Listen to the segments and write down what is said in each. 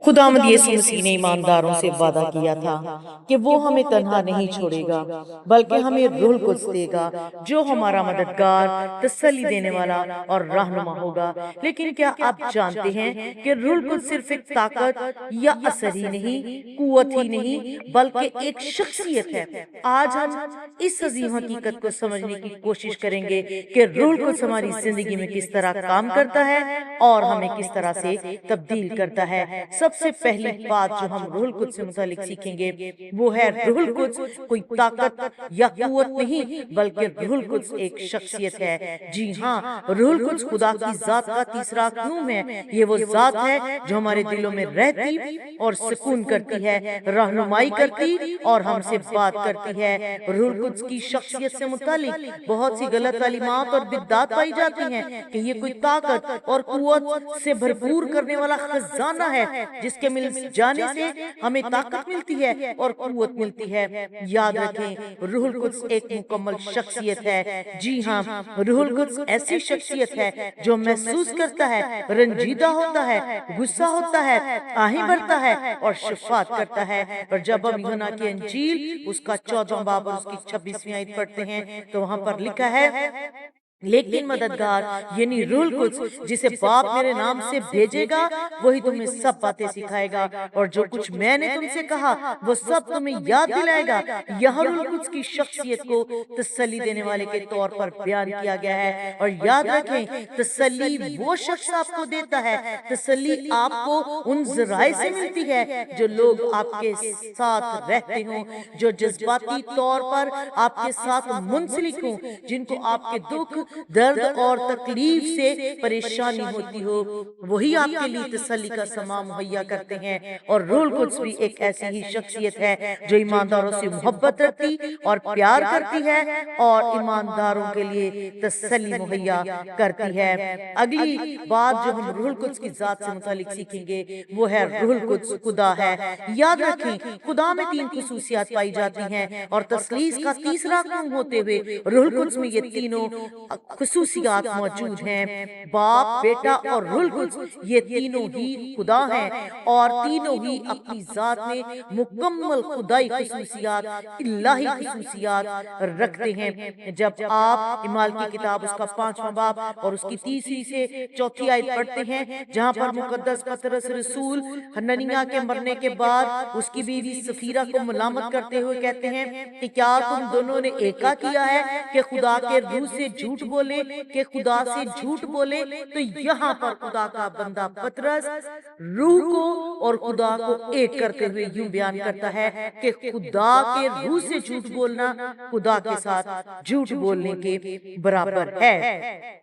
خداوند یسوع مسیح نے ایمانداروں سے وعدہ کیا تھا کہ وہ ہمیں تنہا نہیں چھوڑے گا بلکہ ہمیں روح القدس دے گا جو ہمارا مددگار، تسلی دینے والا اور رہنما ہوگا۔ لیکن کیا آپ جانتے ہیں کہ روح القدس صرف ایک طاقت یا اثر ہی نہیں، قوت ہی نہیں، بلکہ ایک شخصیت ہے۔ آج ہم اس عظیم حقیقت کو سمجھنے کی کوشش کریں گے کہ روح القدس ہماری زندگی میں کس طرح کام کرتا ہے اور ہمیں کس طرح سے تبدیل کرتا ہے۔ سب سے پہلی بات جو ہم روح القدس سے متعلق سیکھیں گے وہ ہے روح القدس کوئی طاقت یا قوت نہیں بلکہ روح القدس ایک شخصیت ہے۔ جی ہاں، روح القدس خدا کی ذات کا تیسرا نام ہے۔ یہ وہ ذات ہے جو ہمارے دلوں میں رہتی اور سکون کرتی ہے، رہنمائی کرتی اور ہم سے بات کرتی ہے۔ روح القدس کی شخصیت سے متعلق بہت سی غلط تعلیمات اور بدعات پائی جاتی ہیں کہ یہ کوئی طاقت اور قوت سے بھرپور کرنے والا خزانہ ہے جس کے مل جانے سے ہمیں طاقت ملتی ہے اور قوت ملتی ہے۔ یاد رکھیں، روح القدس ایک مکمل شخصیت ہے۔ جی ہاں، روح القدس ایسی شخصیت ہے جو محسوس کرتا ہے، رنجیدہ ہوتا ہے، غصہ ہوتا ہے، آہیں بھرتا ہے اور شفاعت کرتا ہے۔ اور جب ہم یوحنا کی انجیل اس کا 14واں باب اور اس کی 26ویں آیت پڑھتے ہیں تو وہاں پر لکھا ہے، لیکن مددگار یعنی روح القدس جسے باپ میرے نام سے بھیجے گا وہی تمہیں سب باتیں سکھائے گا اور جو کچھ میں نے تم سے کہا وہ سب تمہیں یاد دلائے گا۔ یہاں روح القدس کی شخصیت کو تسلی دینے والے کے طور پر بیان کیا گیا ہے۔ اور یاد رکھیں، تسلی وہ شخص آپ کو دیتا ہے، تسلی آپ کو ان ذرائع سے ملتی ہے جو لوگ آپ کے ساتھ رہتے ہوں، جو جذباتی طور پر آپ کے ساتھ منسلک ہوں، جن کو آپ کے دکھ، درد اور تکلیف سے پریشانی ہوتی ہو، وہی آپ کے لیے تسلی کا سامان مہیا کرتے ہیں۔ اور روح القدس بھی ایک ایسی ہی شخصیت ہے جو ایمانداروں سے محبت رکھتی اور پیار کرتی ہے اور ایمانداروں کے لیے تسلی مہیا کرتی ہے۔ اگلی بات جو ہم روح القدس کی ذات سے متعلق سیکھیں گے وہ ہے روح القدس خدا ہے۔ یاد رکھیں، خدا میں 3 خصوصیات پائی جاتی ہیں اور تثلیث کا تیسرا کام ہوتے ہوئے روح القدس میں یہ تینوں خصوصیات موجود ہیں۔ باپ، بیٹا اور روح القدس یہ تینوں ہی خدا ہیں اور تینوں ہی اپنی ذات میں مکمل خدائی خصوصیات، الہی خصوصیات رکھتے ہیں۔ جب آپ اعمال کی کتاب اس کا 5واں باب اور اس کی 3 سے 4 آیت پڑھتے ہیں جہاں پر مقدس پطرس رسول حننیہ کے مرنے کے بعد اس کی بیوی سفیرہ کو ملامت کرتے ہوئے کہتے ہیں کہ کیا تم دونوں نے ایکا کیا ہے کہ خدا کے روح سے جھوٹ بولے، کہ خدا سے جھوٹ بولے؟ تو یہاں پر خدا کا بندہ پطرس روح کو اور خدا کو ایک کرتے ہوئے یوں بیان کرتا ہے کہ خدا کے روح سے جھوٹ بولنا خدا کے ساتھ جھوٹ بولنے کے برابر ہے۔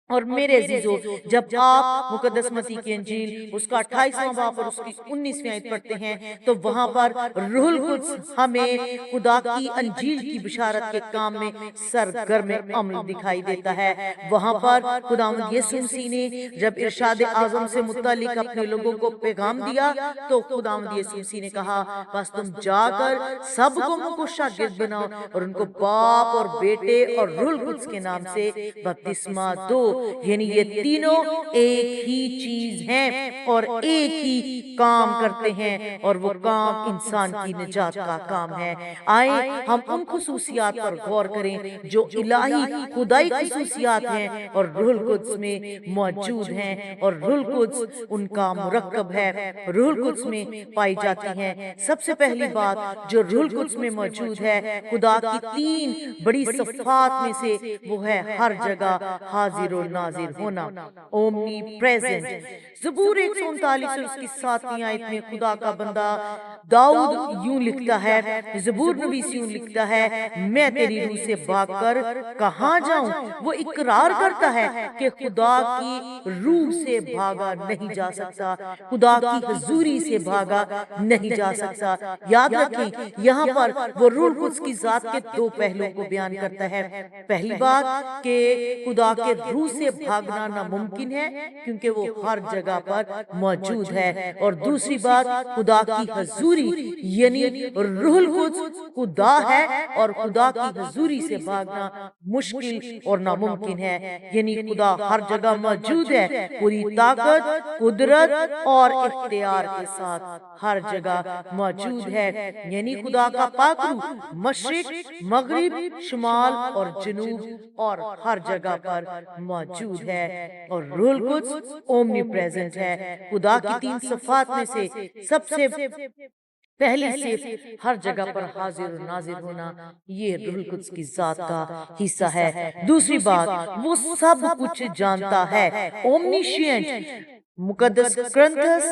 اور میرے عزیزو، جب آپ مقدس متی کی انجیل اس کا 28واں باب اور اس کی 19ویں آیت پڑھتے ہیں تو وہاں پر روح القدس ہمیں خدا کی انجیل کی بشارت کے کام میں سرگرم عمل دکھائی دیتا ہے۔ وہاں پر خداوند یسوع مسیح نے جب ارشاد اعظم سے متعلق اپنے لوگوں کو پیغام دیا تو خداوند یسوع مسیح نے کہا، بس تم جا کر سب قوموں کو شاگرد بناؤ اور ان کو باپ اور بیٹے اور روح القدس کے نام سے بپتسمہ دو۔ یعنی یہ تینوں ایک ہی چیز ہیں اور ایک ہی کام کرتے ہیں اور وہ کام انسان کی نجات کا کام ہے۔ آئیں ہم ان خصوصیات پر غور کریں جو الہی خدائی خصوصیات ہیں اور روح القدس میں موجود ہیں، اور روح القدس ان کا مرکب ہے، روح القدس میں پائی جاتی ہیں۔ سب سے پہلی بات جو روح القدس میں موجود ہے، خدا کی 3 بڑی صفات میں سے وہ ہے ہر جگہ حاضر و ناظر ہونا، اومنی پریزنٹ۔ زبور 139 اور اس کی 7ویں آیت میں خدا کا بندہ داؤد یوں لکھتا ہے، زبور نویس یوں لکھتا ہے، میں تیری روح سے بھاگ کر کہاں جاؤں؟ وہ اقرار کرتا ہے کہ خدا کی روح سے بھاگا نہیں جا سکتا، خدا کی حضوری سے بھاگا نہیں جا سکتا۔ یاد رکھیں، یہاں پر وہ روح القدس کی ذات کے 2 پہلوؤں کو بیان کرتا ہے۔ پہلی بات کہ خدا کے روح سے بھاگنا ناممکن ہے کیونکہ وہ ہر جگہ پر موجود ہے۔ اور دوسری بات، خدا کی حضوری یعنی روح القدس خدا ہے اور خدا کی حضوری سے بھاگنا مشکل اور ناممکن ہے۔ یعنی خدا ہر جگہ موجود ہے، پوری طاقت، قدرت اور اختیار کے ساتھ ہر جگہ موجود ہے۔ یعنی خدا کا پاک روح مشرق، مغرب، شمال اور جنوب اور ہر جگہ پر موجود ہے۔ اور روح القدس اومنی پریزنٹ ہے۔ خدا کی تین صفات میں سے سب سے پہلی صفت ہر جگہ پر حاضر و ناظر ہونا، یہ روح القدس کی ذات کا حصہ ہے۔ دوسری بات، وہ سب کچھ جانتا ہے، اومنیشینٹ۔ مقدس کرنتھس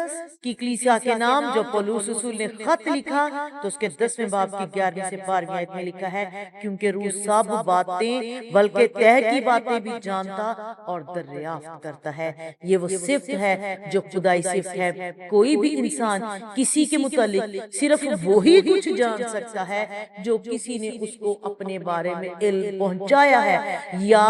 کی کلیسیا کے نام جو پولس رسول نے خط لکھا تو اس کے 10ویں باب کی 11ویں سے 12ویں آیت میں لکھا ہے، کیونکہ روح سب باتیں بلکہ تہہ کی باتیں بھی جانتا اور دریافت کرتا ہے۔ یہ وہ صفت ہے جو خدائی صفت ہے۔ کوئی بھی انسان کسی کے متعلق صرف وہی کچھ جان سکتا ہے جو کسی نے اس کو اپنے بارے میں علم پہنچایا ہے، یا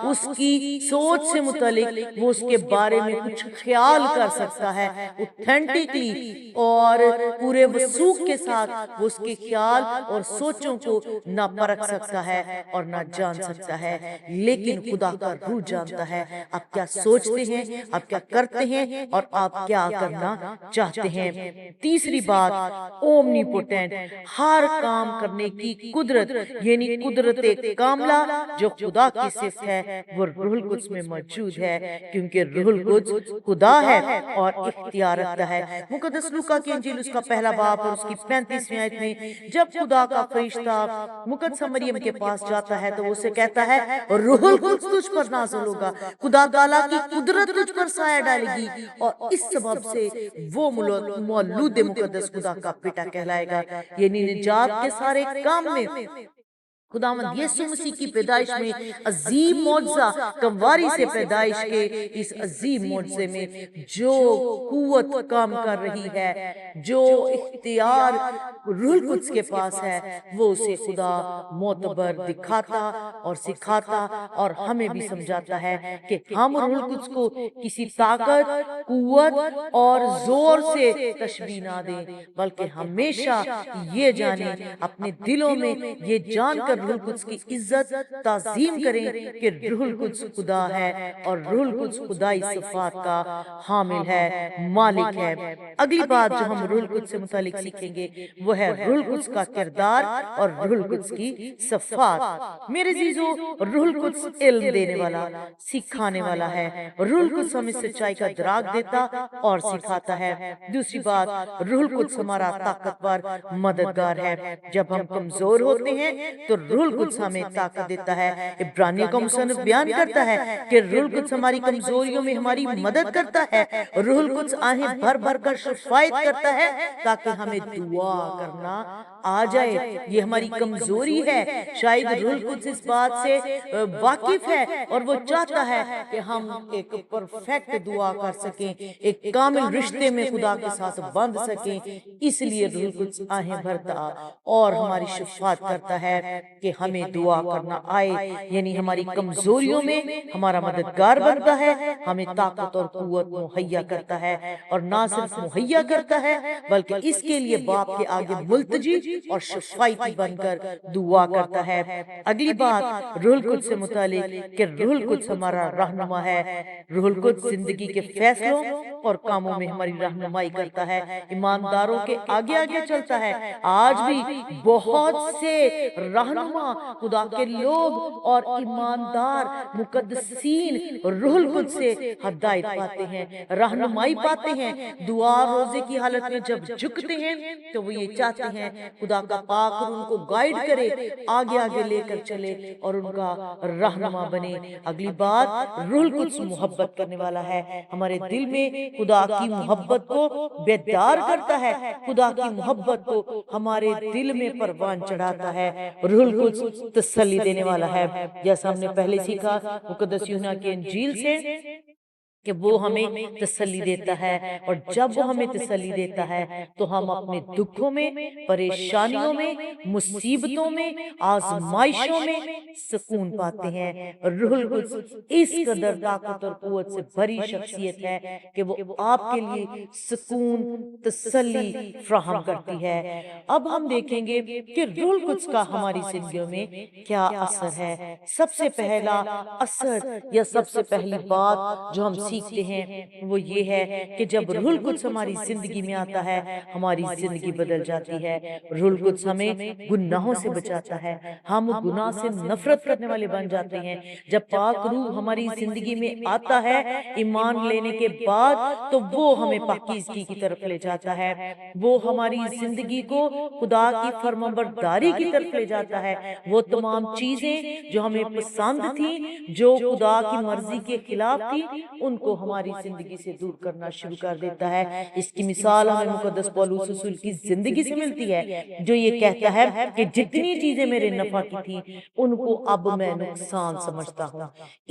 اس کی سوچ سے متعلق وہ اس کے بارے میں کچھ خیال کر سکتا ہے اوتھینٹکلی اور پورے وثوق کے ساتھ وہ اس کے خیال اور سوچوں کو نہ پرکھ سکتا ہے اور نہ جان سکتا ہے، لیکن خدا کا روح جانتا ہے آپ کیا سوچتے ہیں، آپ کیا کرتے ہیں اور آپ کیا کرنا چاہتے ہیں۔ تیسری بات، اومنی پوٹینٹ، ہر کام کرنے کی قدرت یعنی قدرت کاملہ جو خدا کی صفت ہے وہ روح القدس میں موجود ہے، کیونکہ روح القدس خدا ہے اور اختیار رکھتا ہے۔ مقدس لوکا کی انجیل اس کا پہلا باب اور اس کی 35ویں آیت میں جب خدا کا فرشتہ مقدسہ مریم کے پاس جاتا ہے تو اسے کہتا ہے روح القدس تجھ پر نازل ہوگا، خدا تعالیٰ کی قدرت تجھ پر سایہ ڈالے گی اور اس سبب سے وہ مولود مقدس خدا کا بیٹا کہلائے گا۔ یعنی نجات کے سارے کام میں خداوند یسوع مسیح کی پیدائش میں عظیم معجزہ، کمواری سے پیدائش کے اس عظیم معجزے میں جو قوت کام کر رہی ہے، جو اختیار روح القدس کے پاس ہے، وہ اسے خدا معتبر دکھاتا اور سکھاتا اور ہمیں بھی سمجھاتا ہے کہ ہم روح القدس کو کسی طاقت، قوت اور زور سے تشبیہ نہ دیں، بلکہ ہمیشہ یہ جانیں، اپنے دلوں میں یہ جان کر روح القدس کی عزت تعظیم کریں کہ روح القدس خدا ہے اور روح القدس خدائی صفات کا حامل ہے، مالک ہے۔ اگلی بات جو ہم روح القدس سے متعلق سیکھیں گے وہ ہے روح القدس کا کردار اور روح القدس کی صفات۔ میرے عزیزو، روح القدس علم دینے والا، سکھانے والا ہے۔ روح القدس ہمیں سچائی کا ادراک دیتا اور سکھاتا ہے۔ دوسری بات، روح القدس ہمارا طاقتور مددگار ہے۔ جب ہم کمزور ہوتے ہیں تو روح القدس ہمیں طاقت دیتا ہے۔ عبرانیوں کا مصنف بیان کرتا ہے کہ روح القدس ہماری کمزوریوں میں ہماری مدد کرتا ہے۔ روح القدس آہیں بھر بھر کر شفایت کرتا ہے تاکہ ہمیں دعا کرنا آ جائے۔ یہ ہماری کمزوری ہے، شاید روح القدس اس بات سے واقف ہے اور وہ چاہتا ہے کہ ہم ایک پرفیکٹ دعا کر سکیں، ایک کامل رشتے میں خدا کے ساتھ بندھ سکیں، اس لیے روح القدس آہیں بھرتا اور ہماری شفاعت کرتا ہے کہ ہمیں دعا کرنا آئے، یعنی ہماری کمزوریوں میں ہمارا مددگار بنتا ہے، ہمیں طاقت اور قوت مہیا کرتا ہے، اور نہ صرف مہیا کرتا ہے بلکہ اس کے لیے باپ کے آگے ملتجی اور شفاعتی بن کر دعا کرتا ہے۔ اگلی بات روح القدس سے متعلق کہ روح القدس ہمارا رہنما ہے۔ روح القدس زندگی کے فیصلوں اور کاموں میں ہماری رہنمائی کرتا ہے، ایمانداروں کے آگے آگے چلتا ہے۔ آج بھی بہت سے رہنما، خدا کے لوگ اور ایماندار مقدسین روح القدس سے ہدایت پاتے ہیں، رہنمائی پاتے ہیں۔ دعا روزے کی حالت میں جب جھکتے ہیں تو وہ یہ چاہتے ہیں خدا کا پاک روح ان کو گائیڈ کرے، آگے آگے لے کر چلے اور ان کا رہنما بنے۔ اگلی بات، روح القدس محبت کرنے والا ہے، ہمارے دل میں خدا کی محبت کو بیدار کرتا ہے، خدا کی محبت کو ہمارے دل میں پروان چڑھاتا ہے۔ روح القدس تسلی دینے والا ہے، جیسا ہم نے پہلے سیکھا مقدس یوحنا کی انجیل سے کہ وہ ہمیں تسلی دیتا ہے، اور جب وہ ہمیں تسلی دیتا ہے تو ہم اپنے دکھوں میں، پریشانیوں میں، مصیبتوں میں، آزمائشوں میں سکون پاتے ہیں۔ روح القدس اس قدر طاقت اور قوت سے بھری شخصیت ہے کہ وہ آپ کے لیے سکون، تسلی فراہم کرتی ہے۔ اب ہم دیکھیں گے کہ روح القدس کا ہماری زندگیوں میں کیا اثر ہے۔ سب سے پہلا اثر یا سب سے پہلی بات جو ہم سیکھتے ہیں وہ یہ ہے کہ جب روح القدس ہماری زندگی میں آتا ہے ہماری زندگی بدل جاتی ہے۔ روح القدس ہمیں گناہوں سے بچاتا ہے، ہم گناہ سے نفرت کرنے والے بن جاتے ہیں۔ جب پاک روح ہماری زندگی میں آتا ہے ایمان لینے کے بعد تو وہ ہمیں پاکیزگی کی طرف لے جاتا ہے، وہ ہماری زندگی کو خدا کی فرمانبرداری کی طرف لے جاتا ہے۔ وہ تمام چیزیں جو ہمیں پسند تھیں، جو خدا کی مرضی کے خلاف تھی، ان کو ہماری زندگی سے دور کرنا شروع کر دیتا ہے۔ اس کی مثال ہمیں مقدس پولس رسول کی زندگی سے ملتی ہے، جو یہ کہتا ہے کہ جتنی چیزیں میرے نفع کی تھیں ان کو اب میں نقصان سمجھتا ہوں۔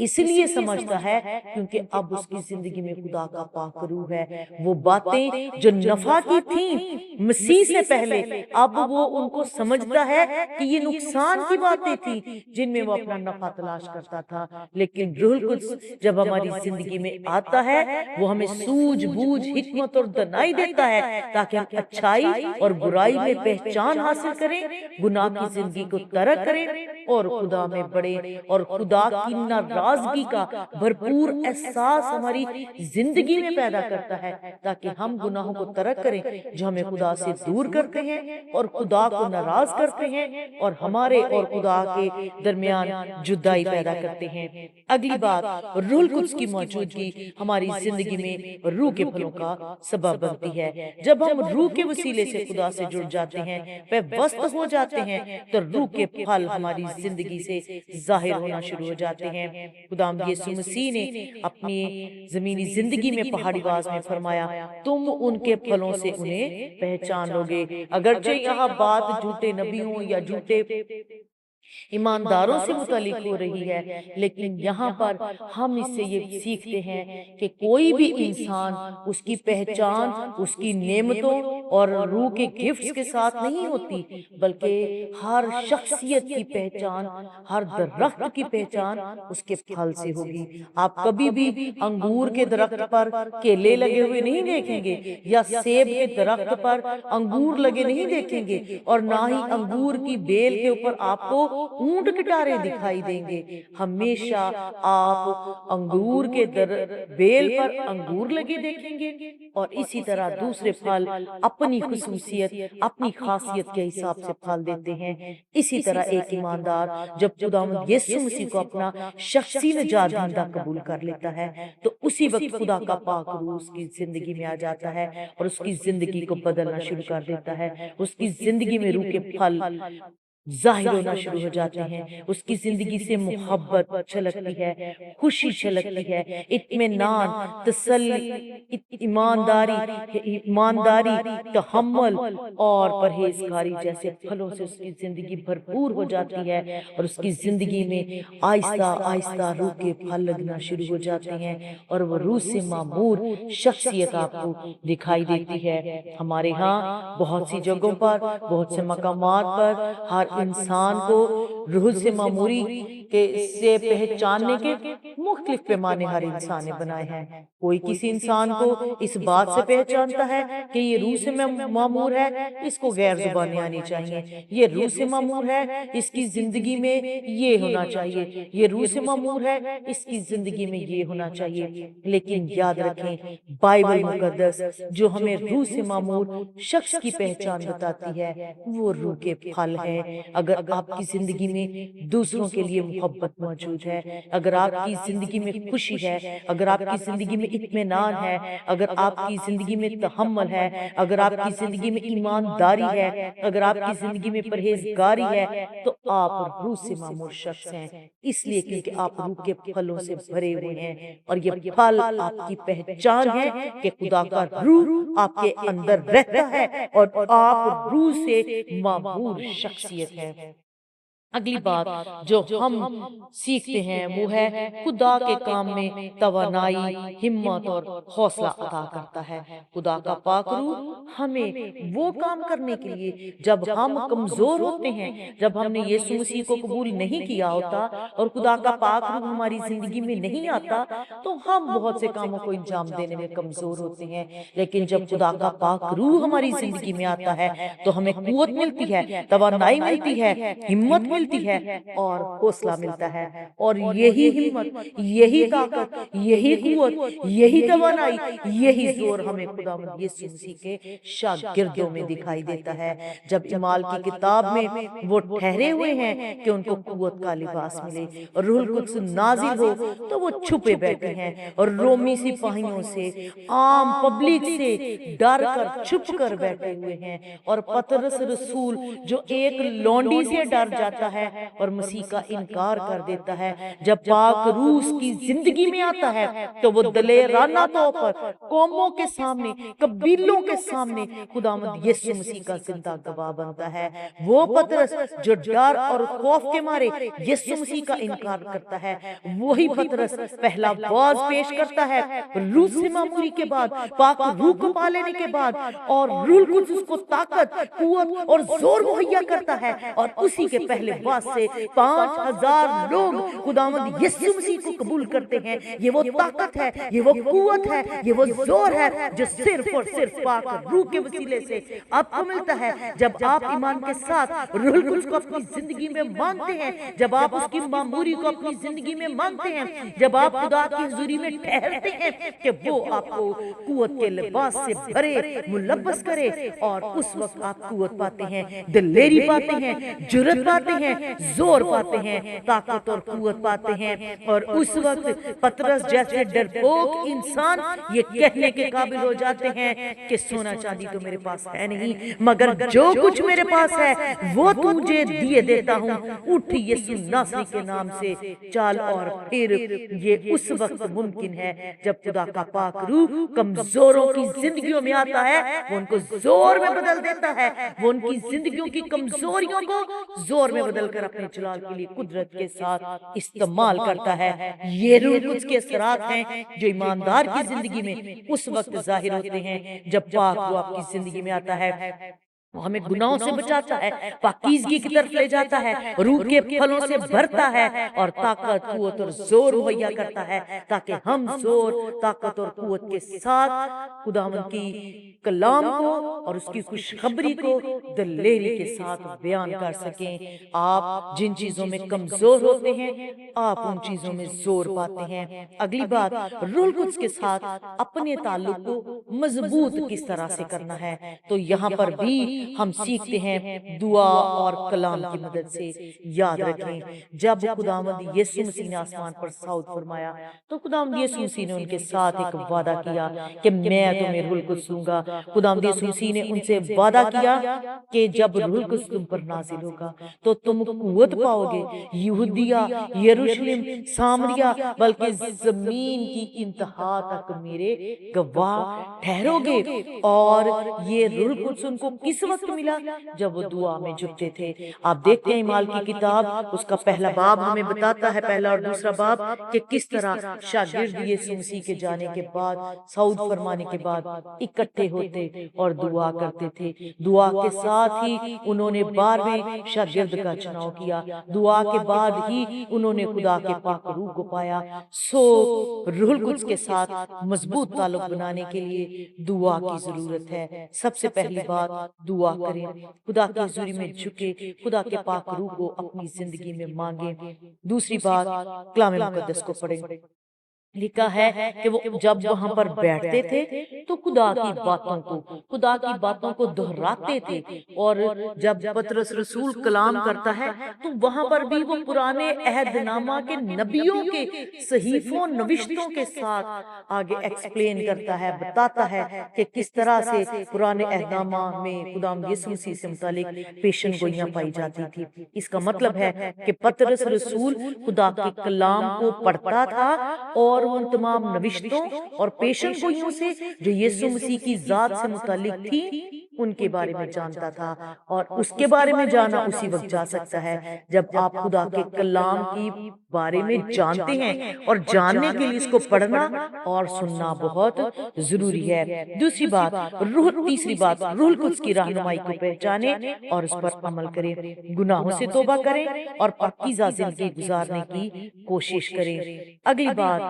اس لیے سمجھتا ہے کیونکہ اب اس کی زندگی میں خدا کا پاک روح ہے۔ وہ باتیں جو نفع کی تھیں مسیح سے پہلے، اب وہ ان کو سمجھتا ہے کہ یہ نقصان کی باتیں تھیں جن میں وہ اپنا نفع تلاش کرتا تھا۔ لیکن روح القدس جب ہماری زندگی میں آتا ہے وہ ہمیں سوجھ بوجھ، حکمت اور دانائی دیتا ہے تاکہ ہم اچھائی اور برائی میں پہچان حاصل کریں، گناہ کی زندگی کو ترک کریں اور خدا میں بڑھیں، اور خدا کی ناراضگی کا بھرپور احساس ہماری زندگی میں پیدا کرتا ہے تاکہ ہم گناہوں کو ترک کریں جو ہمیں خدا سے دور کرتے ہیں اور خدا کو ناراض کرتے ہیں اور ہمارے اور خدا کے درمیان جدائی پیدا کرتے ہیں۔ اگلی بات، روح القدس کی موجودگی ہماری زندگی میں روح کے پھلوں کا سبب بنتی ہے۔ جب ہم روح کے وسیلے سے خدا سے جڑ جاتے ہیں، پیوست ہو جاتے ہیں، تو روح کے پھل ہماری زندگی سے ظاہر ہونا شروع ہو جاتے ہیں۔ خداوند یسوع مسیح نے اپنی زمینی زندگی میں پہاڑی باز میں فرمایا، تم ان کے پھلوں سے انہیں پہچان لوگے۔ اگرچہ یہاں بات جھوٹے نبیوں یا جھوٹے ایمانداروں سے متعلق ہو رہی ہے، لیکن یہاں پر ہم اس سے یہ سیکھتے ہیں کہ کوئی بھی انسان اس کی پہچان اس کی نعمتوں اور روح کے گفٹس کے ساتھ نہیں ہوتی، بلکہ ہر شخصیت کی پہچان، ہر درخت کی پہچان اس کے پھل سے ہوگی۔ آپ کبھی بھی انگور کے درخت پر کیلے لگے ہوئے نہیں دیکھیں گے، یا سیب کے درخت پر انگور لگے نہیں دیکھیں گے، اور نہ ہی انگور کی بیل کے اوپر آپ کو اونٹ کٹارے دکھائی دیں گے۔ ہمیشہ آپ انگور کے بیل پر انگور لگے دیکھیں گے، اور اسی طرح دوسرے پھل اپنی خصوصیت، اپنی خاصیت کے حساب سے پھل دیتے ہیں۔ اسی طرح ایک ایماندار جب خداوند یسوع مسیح کو اپنا شخصی نجات دہندہ قبول کر لیتا ہے تو اسی وقت خدا کا پاک روح اس کی زندگی میں آ جاتا ہے اور اس کی زندگی کو بدلنا شروع کر دیتا ہے۔ اس کی زندگی میں روح کے پھل ظاہر ہونا شروع ہو جاتے ہیں۔ اس کی زندگی سے محبت چھلکتی ہے، خوشی چھلکتی ہے، اطمینان، تسلی، ایمانداری، تحمل اور پرہیزگاری جیسے پھلوں سے اس کی زندگی بھرپور ہو جاتی ہے، اور اس کی زندگی میں آہستہ آہستہ روح کے پھل لگنا شروع ہو جاتے ہیں، اور وہ روح سے معمور شخصیت آپ کو دکھائی دیتی ہے۔ ہمارے ہاں بہت سی جگہوں پر، بہت سے مقامات پر ہر انسان کو روح سے معموری سے پہچاننے کے مختلف پیمانے ہر انسان نے بنائے ہیں۔ کوئی کسی انسان کو اس بات سے پہچانتا ہے کہ یہ روح سے معمور ہے، اس کو غیر زبانی آنی چاہیے، یہ روح سے معمور ہے، اس کی زندگی میں یہ ہونا چاہیے، یہ روح سے معمور ہے، اس کی زندگی میں یہ ہونا چاہیے۔ لیکن یاد رکھیں بائبل مقدس جو ہمیں روح سے معمور شخص کی پہچان بتاتی ہے وہ روح کے پھل ہے۔ اگر آپ کی زندگی میں دوسروں کے لیے محبت موجود ہے، اگر آپ کی زندگی میں خوشی ہے، اگر آپ کی زندگی میں اطمینان ہے، اگر آپ کی زندگی میں تحمل ہے، اگر آپ کی زندگی میں ایمانداری ہے، اگر آپ کی زندگی میں پرہیزگاری ہے، تو آپ روح سے معمور شخص ہیں، اس لیے کیونکہ آپ روح کے پھلوں سے بھرے ہوئے ہیں، اور یہ پھل آپ کی پہچان ہے کہ خدا کا روح آپ کے اندر رہتا ہے اور آپ روح سے معمور شخصیت ہے۔ اگلی بات جو ہم سیکھتے ہیں وہ ہے خدا کے کام میں توانائی، ہمت اور حوصلہ عطا کرتا ہے۔ خدا کا پاک روح ہمیں وہ کام کرنے کے لیے جب ہم کمزور ہوتے ہیں، جب ہم نے یسوع مسیح کو قبول نہیں کیا ہوتا اور خدا کا پاک روح ہماری زندگی میں نہیں آتا تو ہم بہت سے کاموں کو انجام دینے میں کمزور ہوتے ہیں، لیکن جب خدا کا پاک روح ہماری زندگی میں آتا ہے تو ہمیں قوت ملتی ہے، توانائی ملتی ہے، ہمت ملتی ہے اور حوصلہ ملتا ہے، اور یہی ہمت، یہی طاقت، یہی قوت، یہی توانائی، یہی زور ہمیں خداوند یسوع مسیح کے شاگردوں میں دکھائی دیتا ہے۔ جب اعمال کی کتاب میں وہ ٹھہرے ہوئے ہیں کہ ان کو قوت کا لباس ملے اور روح القدس نازل ہو تو وہ چھپے بیٹھے ہیں اور رومی سپاہیوں سے، عام پبلک سے ڈر کر چھپ کر بیٹھے ہوئے ہیں، اور پطرس رسول جو ایک لونڈی سے ڈر جاتا ہے اور مسیح کا انکار کر دیتا ہے، جب پاک روح اس کی زندگی میں آتا ہے تو وہ دلیرانہ طور پر قوموں کے سامنے، قبیلوں کے سامنے خداوند یسوع مسیح کا زندہ گواہ بنتا ہے۔ وہ پطرس جو ڈر اور خوف کے مارے یسوع مسیح کا انکار کرتا ہے، وہی پطرس پہلا باز پیش کرتا ہے روح سے معموری کے بعد، پاک روح کو پا لینے کے بعد، اور روح القدس اس کو طاقت، قوت اور زور مہیا کرتا ہے، اور اسی کے پہلے باز سے 5000 لوگ خداوند یسوع مسیح کو قبول کرتے ہیں۔ یہ وہ طاقت ہے، یہ وہ قوت ہے، یہ وہ زور ہے جو صرف اور صرف پاک روح کے وسیلے سے آپ کو ملتا ہے۔ جب آپ ایمان کے ساتھ روح القدس کو اپنی زندگی میں مانتے ہیں، جب آپ اس کی معموری کو اپنی زندگی میں مانتے ہیں، جب آپ خدا کی حضوری میں ٹھہرتے ہیں کہ وہ آپ کو قوت کے لباس سے بھرے، ملبس کرے، اور اس وقت آپ قوت پاتے ہیں، دلیری پاتے ہیں، جرأت پاتے ہیں، زور پاتے ہیں، طاقت اور قوت پاتے ہیں، اور اس وقت پطرس جیسے ڈرپوک انسان یہ کہنے کے قابل ہو جاتے ہیں کہ سونا چاندی تو میرے پاس ہے نہیں، مگر جو کچھ میرے پاس ہے وہ تجھے دیے دیتا ہوں، اٹھ یسوع ناصری کے نام سے چال۔ اور پھر یہ اس وقت ممکن ہے جب خدا کا پاک روح کمزوروں کی زندگیوں میں آتا ہے، وہ ان کو زور میں بدل دیتا ہے، وہ ان کی زندگیوں کی کمزوریوں کو زور میں بدل کر اپنے جلال کے لیے قدرت کے ساتھ استعمال کرتا ہے۔ یہ روح القدس کے اثرات ہیں جو ایماندار کی زندگی میں اس وقت ظاہر ہوتے ہیں جب پاک روح آپ کی زندگی میں آتا ہے۔ وہ ہمیں گناہوں سے بچاتا ہے، پاکیزگی کی طرف لے جاتا ہے، روح کے پھلوں سے بھرتا ہے، اور طاقت، قوت اور زور مہیا کرتا ہے تاکہ ہم زور، طاقت اور قوت کے ساتھ خداوند کی کلام کو اور اس کی خوشخبری کو دلیری کے ساتھ بیان کر سکیں۔ آپ جن چیزوں میں کمزور ہوتے ہیں آپ ان چیزوں میں زور پاتے ہیں۔ اگلی بات، روح القدس کے ساتھ اپنے تعلق کو مضبوط کس طرح سے کرنا ہے، تو یہاں پر بھی ہم سیکھتے ہیں دعا اور کلام کی مدد سے۔ یاد رکھیں جب خداوند یسوع مسیح نے آسمان پر صعود فرمایا تو خداوند یسوع مسیح نے ان کے ساتھ ایک وعدہ کیا کہ میں تمہیں روح القدس دوں گا۔ خداوند یسوع مسیح نے ان سے وعدہ کیا کہ جب روح القدس تم پر نازل ہوگا تو تم قوت پاؤ گے، یہودیہ، یروشلم، سامریہ، بلکہ زمین کی انتہا تک میرے گواہ ٹھہرو گے۔ اور یہ روح القدس ان کو کس وقت ملا؟ جب وہ دعا میں جھکتے تھے۔ آپ دیکھتے ہیں اعمال کی کتاب اس کا پہلا باب ہمیں بتاتا ہے، پہلا اور دوسرا باب، کہ کس طرح شاگرد یسوع مسیح کے جانے کے بعد، صعود فرمانے کے بعد اکٹھے ہوتے اور دعا کرتے تھے۔ دعا کے ساتھ ہی انہوں نے 12ویں شاگرد کا چناؤ کیا، دعا کے بعد ہی انہوں نے خدا کے پاک روح کو پایا۔ سو روح القدس کے ساتھ مضبوط تعلق بنانے کے لیے دعا کی ضرورت ہے۔ سب سے پہلی بات دعا کریں، خدا کی حضوری میں جھکے، خدا کے پاک روح کو اپنی زندگی میں مانگیں۔ دوسری بات، کلام مقدس کو پڑھیں۔ لکھا ہے کہ وہ جب وہاں پر بیٹھتے تھے تو خدا کی باتوں کو دہراتے تھے، اور جب پطرس رسول کلام کرتا ہے تو وہاں پر بھی وہ پرانے عہد نامہ کے نبیوں کے صحیفوں نوشتوں کے ساتھ آگے ایکسپلین کرتا ہے، بتاتا ہے کہ کس طرح سے پرانے عہد نامہ میں خداوند یسوع مسیح سے متعلق پیشن گوئیاں پائی جاتی تھی۔ اس کا مطلب ہے کہ پطرس رسول خدا کے کلام کو پڑھتا تھا اور ان تمام نوشتوں اور پیشن گوئیوں سے جو یسوع مسیح کی ذات سے متعلق تھی ان کے بارے میں جانتا تھا، اور اس کے بارے میں جانا اسی وقت جا سکتا ہے جب آپ خدا کے کلام کی بارے میں جانتے ہیں، اور جاننے کے لیے اس کو پڑھنا اور سننا بہت ضروری ہے۔ تیسری بات، روح القدس کی رہنمائی کو پہچانیں اور اس پر عمل کریں، گناہوں سے توبہ کریں اور پاکیزہ زندگی گزارنے کی کوشش کریں۔ اگلی بات،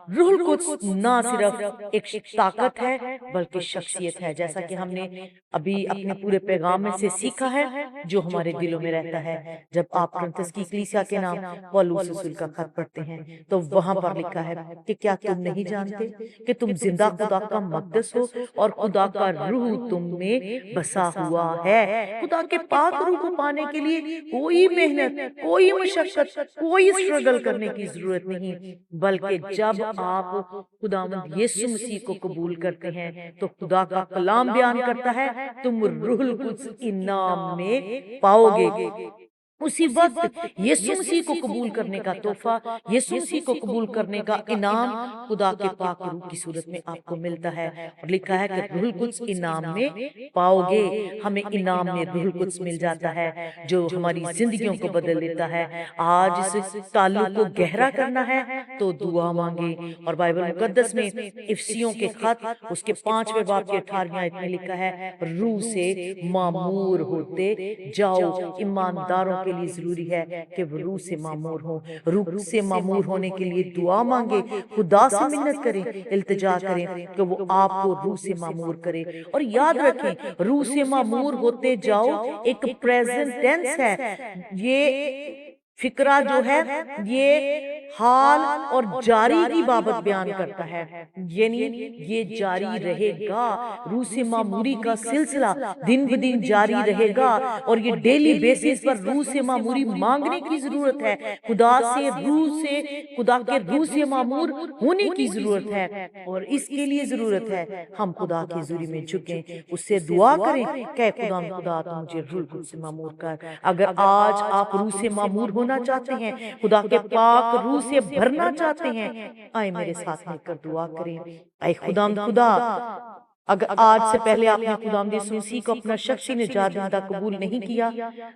روح القدس نہ صرف ایک طاقت ہے بلکہ شخصیت ہے، جیسا کہ ہم نے ابھی اپنے پورے پیغام میں سے سیکھا ہے، جو ہمارے دلوں میں رہتا ہے۔ جب آپ کرنتھس کی کلیسیا کے نام پولس رسول کا خط پڑھتے ہیں تو وہاں پر لکھا ہے کہ کیا تم نہیں جانتے کہ تم زندہ خدا کا مقدس ہو اور خدا کا روح تم میں بسا ہوا ہے۔ خدا کے پاک روح کو پانے کے لیے کوئی محنت، کوئی مشقت، کوئی اسٹرگل کرنے کی ضرورت نہیں، بلکہ جب آپ خداوند یسوع مسیح کو قبول کرتے ہیں تو خدا کا کلام بیان کرتا ہے تم روح القدس انعام میں پاؤ گے۔ اسی وقت یسوع مسیح کو قبول کرنے کا تحفہ، یسوع مسیح کو قبول کرنے کا انعام خدا کے پاک روح کی صورت میں آپ کو ملتا ہے، اور لکھا ہے کہ روح القدس انعام میں پاؤ گے۔ ہمیں انعام میں روح القدس مل جاتا ہے جو ہماری زندگیوں کو بدل دیتا ہے۔ آج اس تعلق کو گہرا کرنا ہے تو دعا مانگے، اور بائبل مقدس میں افسیوں کے خط اس کے 5ویں باب کے 18ویں آیت میں لکھا ہے روح سے معمور ہوتے جاؤ۔ ایمانداروں کے لیے ضروری ہے کہ وہ روح سے معمور ہوں۔ روح سے معمور ہونے کے لیے دعا مانگے، خدا سے منت کریں، التجا کریں کہ وہ آپ کو روح سے معمور کرے۔ اور یاد رکھیں، روح سے معمور ہوتے جاؤ ایک پریزنٹ ٹینس ہے۔ یہ فقرہ جو ہے یہ حال اور جاری کی بابت بیان کرتا ہے، یعنی یہ جاری رہے گا۔ روح سے معموری کا سلسلہ دن بدن جاری رہے گا، اور یہ ڈیلی بیسس پر روح سے معموری مانگنے کی ضرورت ہے۔ خدا کے روح سے معمور ہونے کی ضرورت ہے، اور اس کے لیے ضرورت ہے ہم خدا کی حضوری میں جھکیں، اس سے دعا کریں کہ خدا تو مجھے روح القدس سے معمور کر۔ اگر آج آپ روح سے معمور ہونا چاہتے ہیں، خدا کے پاک روح سے بھرنا چاہتے ہیں، آئے میرے ساتھ مل کر دعا کریں۔ اے خدا، اگر آج سے پہلے آپ نے خداوند یسوع مسیح کو اپنا شخصی نجات دہندہ قبول نہیں کیا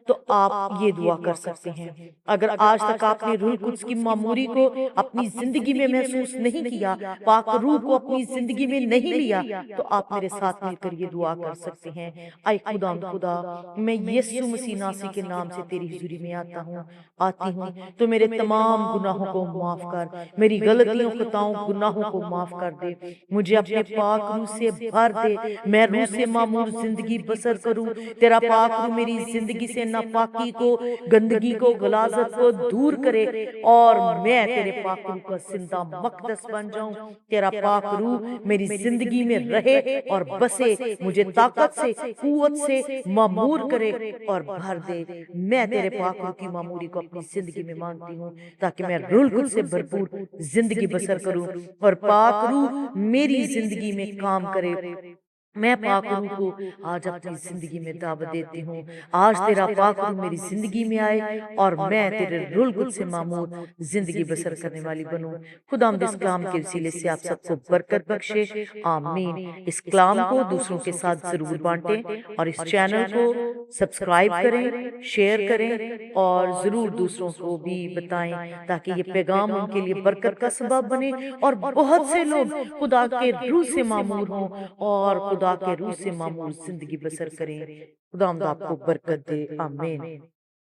تو آپ یہ دعا کر سکتے ہیں۔ اگر آج تک آپ نے روح القدس کی معموری کو اپنی زندگی میں محسوس نہیں کیا، پاک روح کو اپنی زندگی میں نہیں لیا، تو آپ میرے ساتھ مل کر یہ دعا کر سکتے ہیں۔ اے خدا، میں یسوع مسیح ناصری کے نام سے تیری حضوری میں آتی ہوں تو میرے تمام گناہوں کو معاف کر، میری غلطیوں، خطاؤں، گناہوں کو معاف کر دے، مجھے اپنے پاک روح سے بھر دے، میں روح سے معمور زندگی بسر کروں۔ تیرا پاک روح میری زندگی سے ناپاکی کو، گندگی کو، غلاظت کو دور کرے، اور میں تیرے پاک روح کا زندہ مقدس بن جاؤں۔ تیرا پاک روح میری زندگی میں رہے اور بسے، مجھے طاقت سے، قوت سے معمور کرے اور بھر دے۔ میں تیرے پاک روح کی معموری کو اپنی زندگی میں مانگتی ہوں تاکہ میں روح القدس سے بھرپور زندگی بسر کروں، اور پاک روح میری زندگی میں کام کرے۔ میں پاک روح کو آج اپنی زندگی میں دعوت دیتی ہوں، آج تیرا پاک روح میری زندگی میں آئے اور میں تیرے روح القدس سے معمور زندگی بسر کرنے والی بنوں۔ خداوند اس کلام کے وسیلے سے آپ سب کو برکت بخشے، آمین۔ اس کلام کو دوسروں کے ساتھ ضرور بانٹیں، اور اس چینل کو سبسکرائب کریں، شیئر کریں، اور ضرور دوسروں کو بھی بتائیں تاکہ یہ پیغام ان کے لیے برکت کا سبب بنے، اور بہت سے لوگ خدا کے روح سے معمور ہوں اور خدا کے روح سے معمور زندگی بسر کریں۔ خداوند آپ کو برکت دے، آمین۔